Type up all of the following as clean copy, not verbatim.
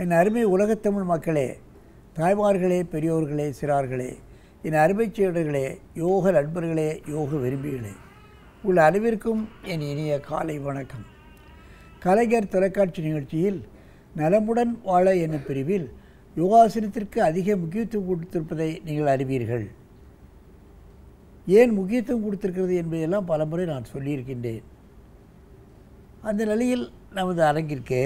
என் அருமை உலகத்தமிழ் மக்களே, தாய்மார்களே, பெரியோர்களே, சிறார்களே, என் அருமைச் சீடர்களே, யோக நண்பர்களே, யோக விரும்பிகளே, உங்கள் அனைவருக்கும் என் இனிய காலை வணக்கம். கலைஞர் தொலைக்காட்சி நிகழ்ச்சியில் நலமுடன் வாழ என்னும் பிரிவில் யோகாசனத்திற்கு அதிக முக்கியத்துவம் கொடுத்திருப்பதை நீங்கள் அறிவீர்கள். ஏன் முக்கியத்துவம் கொடுத்திருக்கிறது என்பதையெல்லாம் பலமுறை நான் சொல்லியிருக்கின்றேன். அந்த நிலையில் நமது அரங்கிற்கு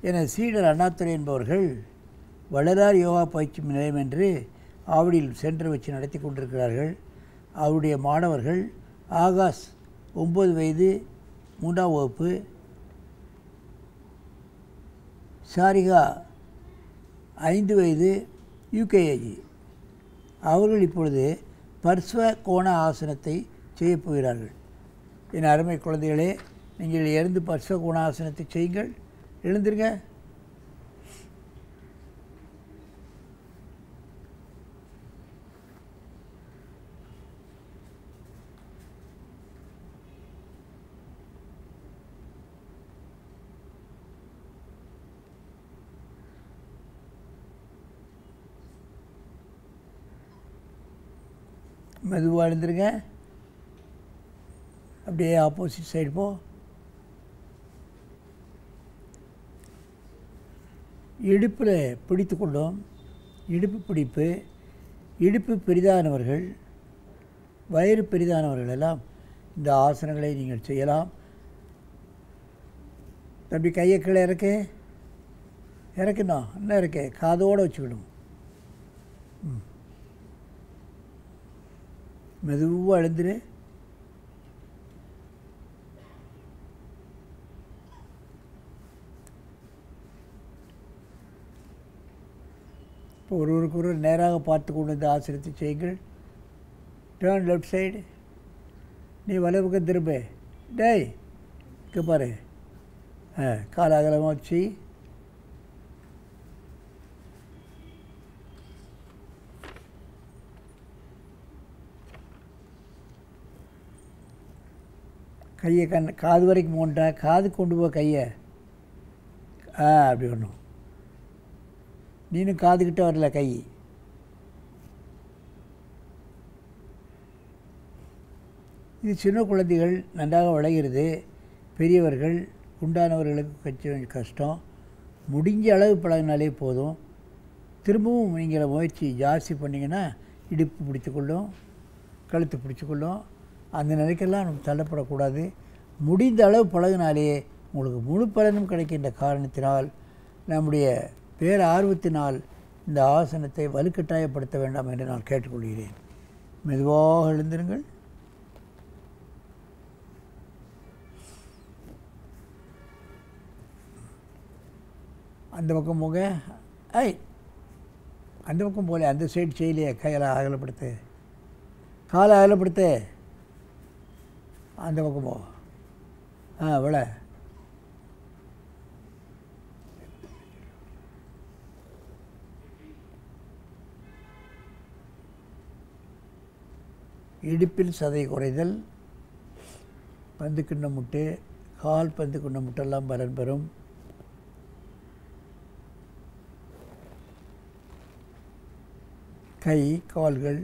என சீடர் அண்ணாதுரை என்பவர்கள் வள்ளலார் யோகா பயிற்சி நிலையம் என்று ஆவடியில் சென்டர் வச்சு நடத்தி கொண்டிருக்கிறார்கள். அவருடைய மாணவர்கள் ஆகாஷ் 9 வயது 3ஆம் வகுப்பு, சாரிகா 5 வயது யூகேஜி. அவர்கள் இப்பொழுது பர்ஸ்வ கோண ஆசனத்தை செய்யப் போகிறார்கள். என் அருமை குழந்தைகளே, நீங்கள் எழுந்து பர்ஸ்வ கோண ஆசனத்தை செய்யுங்கள். எழுந்துருங்க. மெதுவாக எழுந்துருங்க. அப்படியே ஆப்போசிட் சைடு போ. இடுப்பில் பிடித்து கொண்டோம். இடுப்பு பிடிப்பு. இடுப்பு பெரிதானவர்கள், வயிறு பெரிதானவர்கள் எல்லாம் இந்த ஆசனங்களை நீங்கள் செய்யலாம். தம்பி, கையை கீழே இறக்கணும். இன்னும் இறக்க காதோடு வச்சுக்கணும். மெதுவாக எழுந்துரு. இப்போ ஒருவருக்கு ஒரு நேராக பார்த்து கொண்டு வந்து ஆசனத்தை செய்யுங்கள். Turn left side. நீ வலது திரும்ப. டேய், இங்கே பாரு. கால அகலமாக வச்சு கையை காது வரைக்கும் போண்டா. காது கொண்டு போ கையை. அப்படி ஒன்றும் நீனும் காதுகிட்ட வரல கை. இது சின்ன குழந்தைகள் நன்றாக விளைகிறது. பெரியவர்கள் உண்டானவர்களுக்கு கொஞ்சம் கஷ்டம். முடிஞ்ச அளவு பழகினாலே போதும். திரும்பவும் நீங்கள் முயற்சி ஜாஸ்தி பண்ணிங்கன்னா இடுப்பு பிடிச்சிக்கொள்ளும், கழுத்து பிடிச்சிக்கொள்ளும். அந்த நிலைக்கெல்லாம் நம்ம தள்ளப்படக்கூடாது. முடிந்த அளவு பழகினாலே உங்களுக்கு முழு பலனும் கிடைக்கின்ற காரணத்தினால், நம்முடைய பேர் ஆர்வத்தினால் இந்த ஆசனத்தை வலுக்கட்டாயப்படுத்த வேண்டாம் என்று நான் கேட்டுக்கொள்கிறேன். மெதுவாக எழுந்திருங்கள். அந்த பக்கம் போங்க. அந்த பக்கம் போல, அந்த சைடு செய்யலையே. கையில் அகலப்படுத்து, காலை அகலப்படுத்து. அந்த பக்கம் போ. விள இடுப்பில் சதை குறைதல், பந்து கிண்ண முட்டு, கால் பந்து கிண்ண முட்டெல்லாம் பலன் பெறும். கை கால்கள்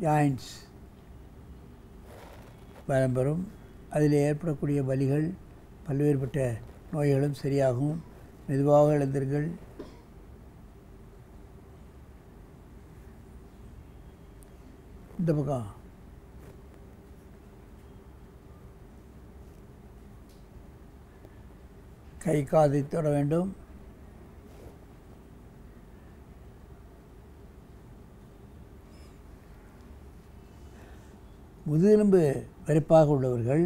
ஜாயின்ட்ஸ் பலம் பெறும். அதில் ஏற்படக்கூடிய வலிகள், பல்வேறுபட்ட நோய்களும் சரியாகும். மெதுவாக எழுந்திருங்கள். இந்த பக்கம் கை காதை தொட வேண்டும். முதுகெலும்பு விரைப்பாக உள்ளவர்கள்,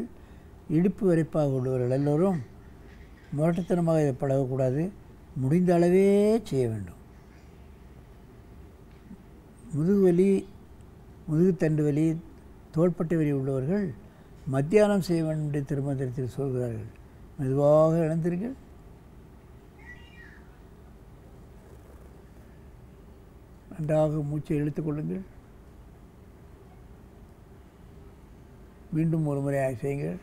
இடுப்பு விரைப்பாக உள்ளவர்கள் எல்லோரும் முரட்டுத்தனமாக இதை பழகக்கூடாது. முடிந்த அளவே செய்ய வேண்டும். முதுகு வலி, முதுகுத்தண்டு வலி, தோள்பட்டை வலி உள்ளவர்கள் மத்தியானம் செய்ய வேண்டும் என்று திருமந்திரத்தில் சொல்கிறார்கள். மெதுவாக எழுந்திருங்கள். நன்றாக மூச்சை இழுத்துக் கொள்ளுங்கள். மீண்டும் ஒரு முறையாக செய்யுங்கள்.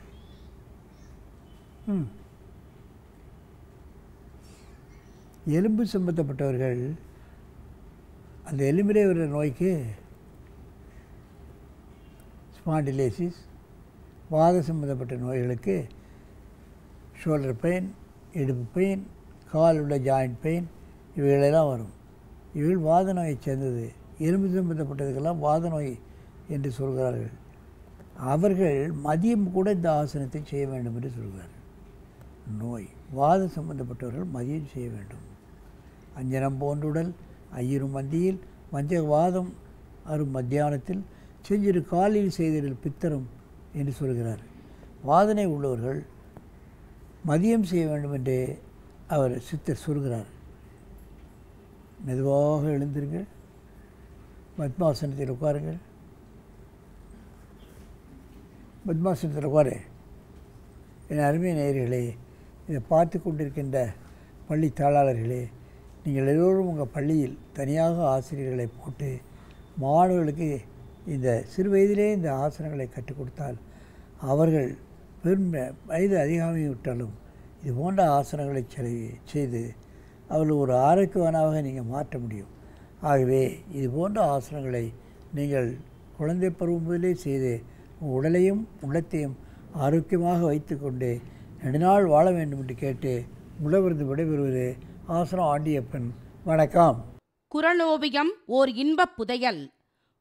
எலும்பு சம்பந்தப்பட்டவர்கள் அந்த எலும்பிலே வர நோய்க்கு ஸ்பாண்டிலைசிஸ், வாத சம்பந்தப்பட்ட நோய்களுக்கு ஷோல்டர் பெயின், இடுப்பு பெயின், கால் உள்ள ஜாயிண்ட் பெயின் இவைகளெல்லாம் வரும். இவைகள் வாத நோயை சேர்ந்தது. எலும்பு சம்பந்தப்பட்டதுக்கெல்லாம் வாத நோய் என்று சொல்கிறார்கள். அவர்கள் மதியம் கூட இந்த ஆசனத்தை செய்ய வேண்டும் என்று சொல்கிறார்கள். நோய் வாத சம்பந்தப்பட்டவர்கள் மதியம் செய்ய வேண்டும். அஞ்சனம் போன்றுடல் ஐயரும் மந்தியில் வஞ்சக வாதம் அரும் மத்தியானத்தில் செஞ்சிரு காலில் செய்திடல் பித்தரும் என்று சொல்கிறார். வாதனை உள்ளவர்கள் மதியம் செய்ய வேண்டும் என்று அவர் சித்தர் சொல்கிறார். மெதுவாக எழுந்திருங்கள், பத்மாசனத்தில் உட்காருங்கள். பத்மாசனத்தில் உட்காரு. என் அருமை நேயர்களே, இதை பார்த்து கொண்டிருக்கின்ற பள்ளி தாளாளர்களே, நீங்கள் எல்லோரும் உங்கள் பள்ளியில் தனியாக ஆசிரியர்களை போட்டு மாணவர்களுக்கு இந்த சிறு வயதிலே இந்த ஆசனங்களை கற்றுக் கொடுத்தால் அவர்கள் பெரும் வயது அதிகமாக விட்டாலும் இது போன்ற ஆசனங்களை செய்து அவர்கள் ஒரு ஆரோக்கியவானாக நீங்கள் மாற்ற முடியும். ஆகவே இது போன்ற ஆசனங்களை நீங்கள் குழந்தை பருவம் முதலே செய்து உடலையும் உள்ளத்தையும் ஆரோக்கியமாக வைத்துக்கொண்டு நெடுநாள் வாழ வேண்டும் என்று கேட்டு உடவிருந்து விடைபெறுவது ஆசனம் ஆண்டியப்பன். வணக்கம். குறளோவியம் ஓர் இன்பப் புதையல்.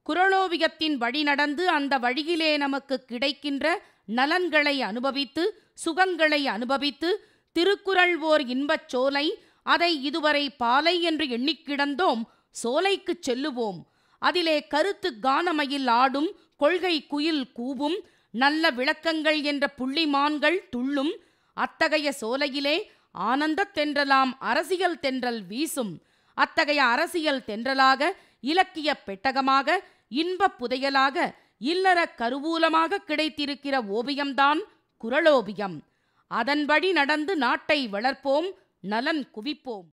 குறளோவியத்தின் வழி நடந்து அந்த வழியிலே நமக்கு கிடைக்கின்ற நலன்களை அனுபவித்து சுகங்களை அனுபவித்து திருக்குறள் ஓர் இன்பச் சோலை, அதை இதுவரை பாலை என்று எண்ணிக்கிடந்தோம், சோலைக்குச் செல்லுவோம். அதிலே கருத்து கானமயில் ஆடும், கொள்கை குயில் கூவும், நல்ல விளக்கங்கள் என்ற புள்ளிமான்கள் துள்ளும். அத்தகைய சோலையிலே ஆனந்தத் தென்றலாம் அரசியல் தென்றல் வீசும். அத்தகைய அரசியல் தென்றலாக, இலக்கிய பெட்டகமாக, இன்பப் புதையலாக, இல்லற கருவூலமாக கிடைத்திருக்கிற ஓவியம்தான் குறளோவியம். அதன்படி நடந்து நாட்டை வளர்ப்போம், நலன் குவிப்போம்.